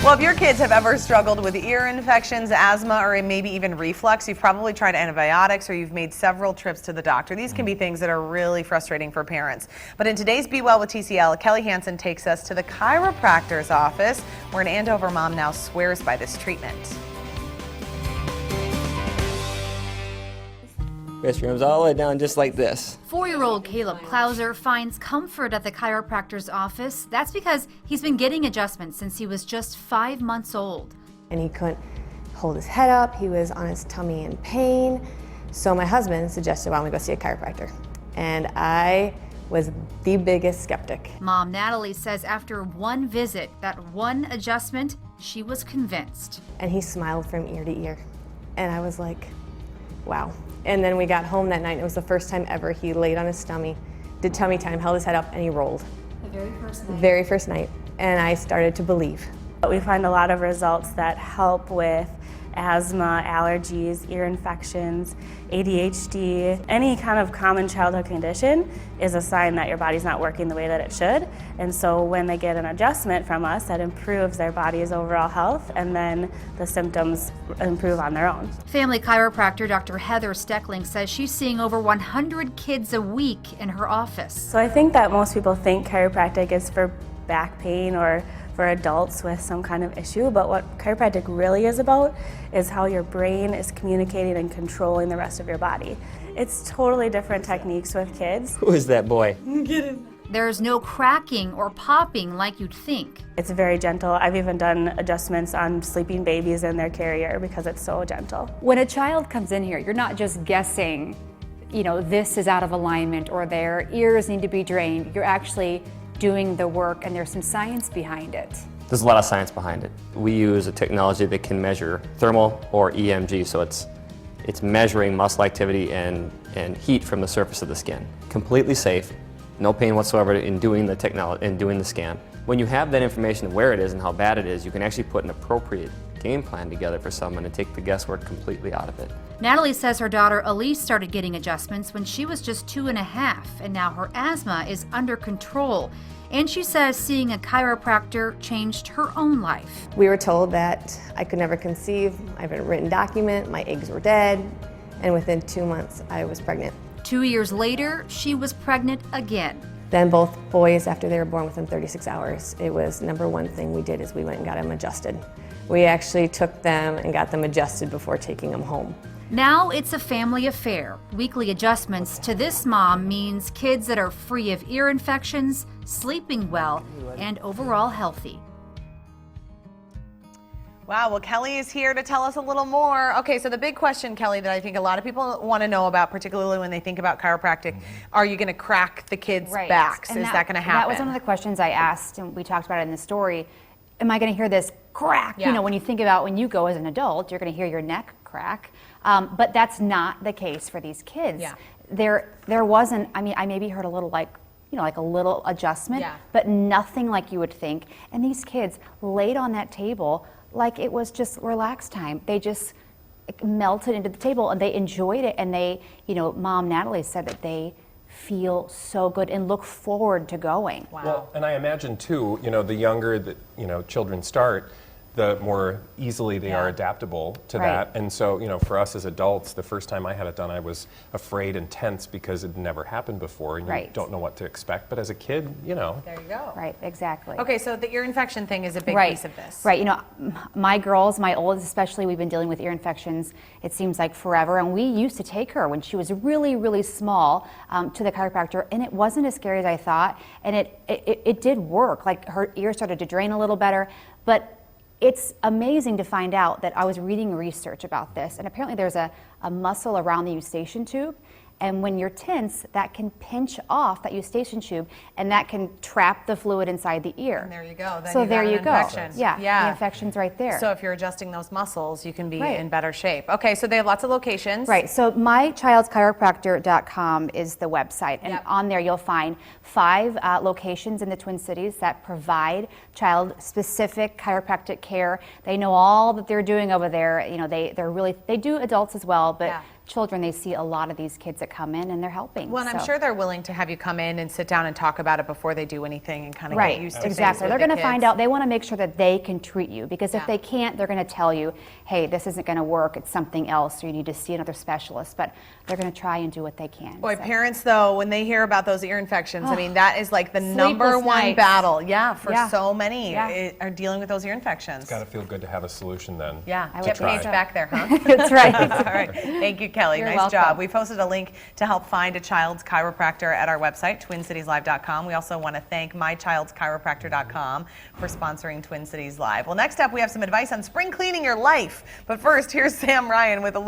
Well, if your kids have ever struggled with ear infections, asthma, or maybe even reflux, you've probably tried antibiotics or you've made several trips to the doctor. These can be things that are really frustrating for parents. But in today's Be Well with TCL, Kelly Hansen takes us to the chiropractor's office, where an Andover mom now swears by this treatment. Restrooms all the way down just like this. 4-year-old Caleb Klauser finds comfort at the chiropractor's office. That's because he's been getting adjustments since he was just 5 months old. And he couldn't hold his head up, he was on his tummy in pain. So my husband suggested, why don't we go see a chiropractor? And I was the biggest skeptic. Mom Natalie says after one visit, that one adjustment, she was convinced. And he smiled from ear to ear. And I was like, wow. And then we got home that night, and it was the first time ever he laid on his tummy, did tummy time, held his head up, and he rolled. The very first night? Very first night. And I started to believe. We find a lot of results that help with asthma, allergies, ear infections, ADHD. Any kind of common childhood condition is a sign that your body's not working the way that it should. And so when they get an adjustment from us, that improves their body's overall health, and then the symptoms improve on their own. Family chiropractor Dr. Heather Steckling says she's seeing over 100 kids a week in her office. So I think that most people think chiropractic is for back pain or for adults with some kind of issue, but what chiropractic really is about is how your brain is communicating and controlling the rest of your body. It's totally different techniques with kids. Who is that boy? There's no cracking or popping like you'd think. It's very gentle. I've even done adjustments on sleeping babies in their carrier because it's so gentle. When a child comes in here, you're not just guessing, this is out of alignment or their ears need to be drained. You're actually doing the work, and there's some science behind it. There's a lot of science behind it. We use a technology that can measure thermal or EMG, so it's measuring muscle activity and heat from the surface of the skin. Completely safe, no pain whatsoever in doing the technology and doing the scan. When you have that information of where it is and how bad it is, you can actually put an appropriate game plan together for someone and take the guesswork completely out of it. Natalie says her daughter Elise started getting adjustments when she was just 2.5, and now her asthma is under control. And she says seeing a chiropractor changed her own life. We were told that I could never conceive. I have a written document, my eggs were dead, and within 2 months I was pregnant. 2 years later, she was pregnant again. Then both boys, after they were born within 36 hours, it was number one thing we did is we went and got them adjusted. We actually took them and got them adjusted before taking them home. Now it's a family affair. Weekly adjustments to this mom means kids that are free of ear infections, sleeping well, and overall healthy. Wow, well, Kelly is here to tell us a little more. Okay, so the big question, Kelly, that I think a lot of people want to know about, particularly when they think about chiropractic, are you going to crack the kids' backs? And is that going to happen? That was one of the questions I asked, and we talked about it in the story. Am I going to hear this crack? Yeah. When you think about when you go as an adult, you're going to hear your neck crack. But that's not the case for these kids. Yeah. There wasn't, I maybe heard a little like a little adjustment, Yeah. but nothing like you would think. And these kids laid on that table like it was just relaxed time. They just melted into the table and they enjoyed it. And they, Mom Natalie said that they feel so good and look forward to going. Wow. Well, and I imagine too, the younger that children start, the more easily they are adaptable to that. And so, for us as adults, the first time I had it done, I was afraid and tense because it never happened before, and you don't know what to expect. But as a kid, There you go. Right, exactly. Okay, so the ear infection thing is a big piece of this. Right, my girls, my oldest especially, we've been dealing with ear infections, it seems like forever, and we used to take her when she was really, really small to the chiropractor, and it wasn't as scary as I thought, and it did work. Like, her ear started to drain a little better, but it's amazing to find out that I was reading research about this, and apparently there's a muscle around the eustachian tube, and when you're tense, that can pinch off that eustachian tube, and that can trap the fluid inside the ear. And there you go. Then so you there got you an go. infection. Yeah, the infection's right there. So if you're adjusting those muscles, you can be Right. in better shape. Okay, so they have lots of locations. Right, so mychildschiropractor.com is the website, and on there you'll find 5 locations in the Twin Cities that provide child-specific chiropractic care. They know all that they're doing over there. They do adults as well, but children, they see a lot of these kids that come in and they're helping. Well, and I'm So- sure they're willing to have you come in and sit down and talk about it before they do anything and kind of Right, get used to things exactly. with They're the going to find kids. out, they want to make sure that they can treat you, because if Yeah. they can't, they're going to tell you, hey, this isn't going to work, it's something else, or you need to see another specialist, but they're going to try and do what they can. Boy, So- parents though, when they hear about those ear infections, I mean, that is like the number Sleepless one nights. battle. Yeah, for Yeah. so many Yeah. are dealing with those ear infections. Got to feel good to have a solution then. Yeah, I would get think Paige so. back there, huh? That's right. All right. Thank you, Kelly. You're nice welcome. job. We posted a link to help find a child's chiropractor at our website, twincitieslive.com. We also want to thank mychildschiropractor.com for sponsoring Twin Cities Live. Well, next up, we have some advice on spring cleaning your life. But first, here's Sam Ryan with a look